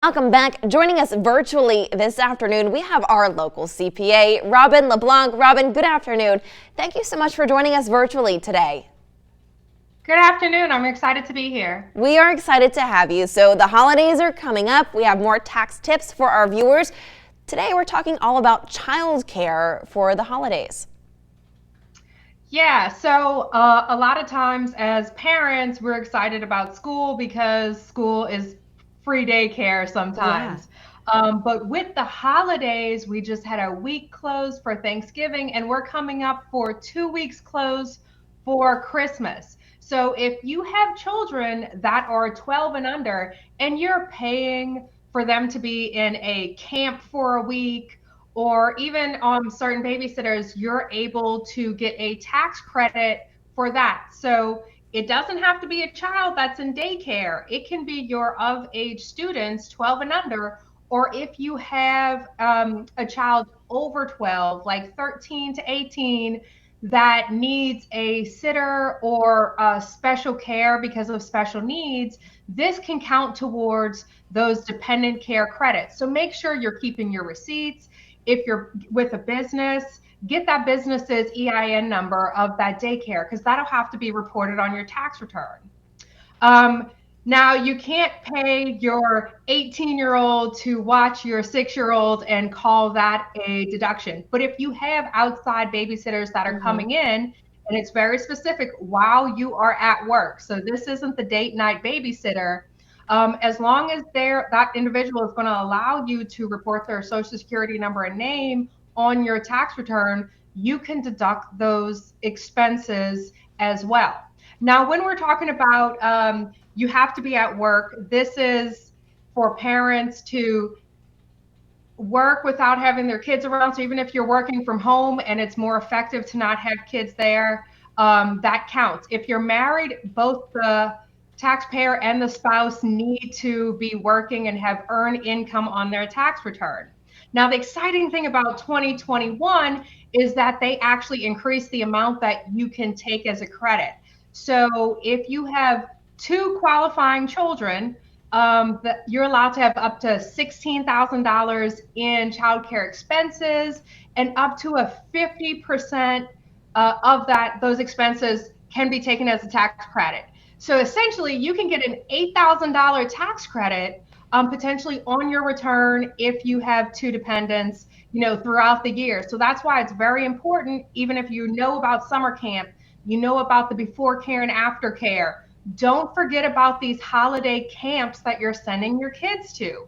Welcome back. Joining us virtually this afternoon, we have our local CPA, Robin LeBlanc. Robin, good afternoon. Thank you so much for joining us virtually today. Good afternoon. I'm excited to be here. We are excited to have you. So the holidays are coming up. We have more tax tips for our viewers. Today we're talking all about childcare for the holidays. Yeah, so a lot of times as parents, we're excited about school because school is free daycare Yeah. sometimes. But with the holidays, we just had a week closed for Thanksgiving, and we're coming up for 2 weeks closed for Christmas. So if you have children that are 12 and under, and you're paying for them to be in a camp for a week, or even on certain babysitters, you're able to get a tax credit for that. So it doesn't have to be a child that's in daycare. It can be your of age students, 12 and under, or if you have a child over 12, like 13 to 18, that needs a sitter or special care because of special needs, this can count towards those dependent care credits. So make sure you're keeping your receipts. If you're with a business, get that business's EIN number of that daycare, because that'll have to be reported on your tax return. Now, you can't pay your 18-year-old to watch your 6-year-old and call that a deduction. But if you have outside babysitters that are coming in, and it's very specific while you are at work, so this isn't the date night babysitter, as long as that individual is going to allow you to report their social security number and name on your tax return, you can deduct those expenses as well. Now, when we're talking about you have to be at work, this is for parents to work without having their kids around. So even if you're working from home and it's more effective to not have kids there, that counts. If you're married, both the taxpayer and the spouse need to be working and have earned income on their tax return. Now, the exciting thing about 2021 is that they actually increase the amount that you can take as a credit. So if you have 2 qualifying children, that you're allowed to have up to $16,000 in childcare expenses, and up to a 50% of those expenses can be taken as a tax credit. So essentially, you can get an $8,000 tax credit potentially on your return if you have 2 dependents, throughout the year. So that's why it's very important, even if you know about summer camp, you know about the before care and after care. Don't forget about these holiday camps that you're sending your kids to.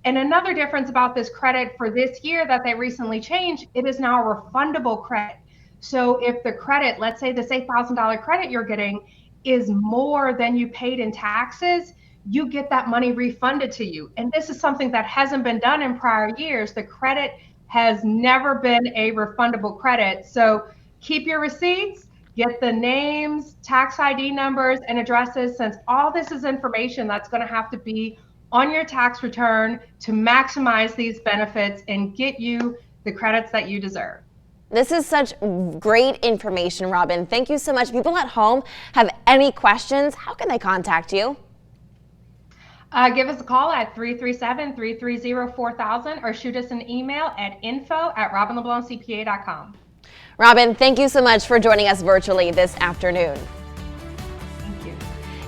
And another difference about this credit for this year that they recently changed, it is now a refundable credit. So if the credit, let's say this $8,000 credit you're getting is more than you paid in taxes, you get that money refunded to you. And this is something that hasn't been done in prior years. The credit has never been a refundable credit. So keep your receipts, get the names, tax ID numbers, and addresses, since all this is information that's going to have to be on your tax return to maximize these benefits and get you the credits that you deserve. This is such great information, Robin. Thank you so much. People at home have any questions, how can they contact you? Give us a call at 337-330-4000 or shoot us an email at info@robinleblanccpa.com. Robin, thank you so much for joining us virtually this afternoon.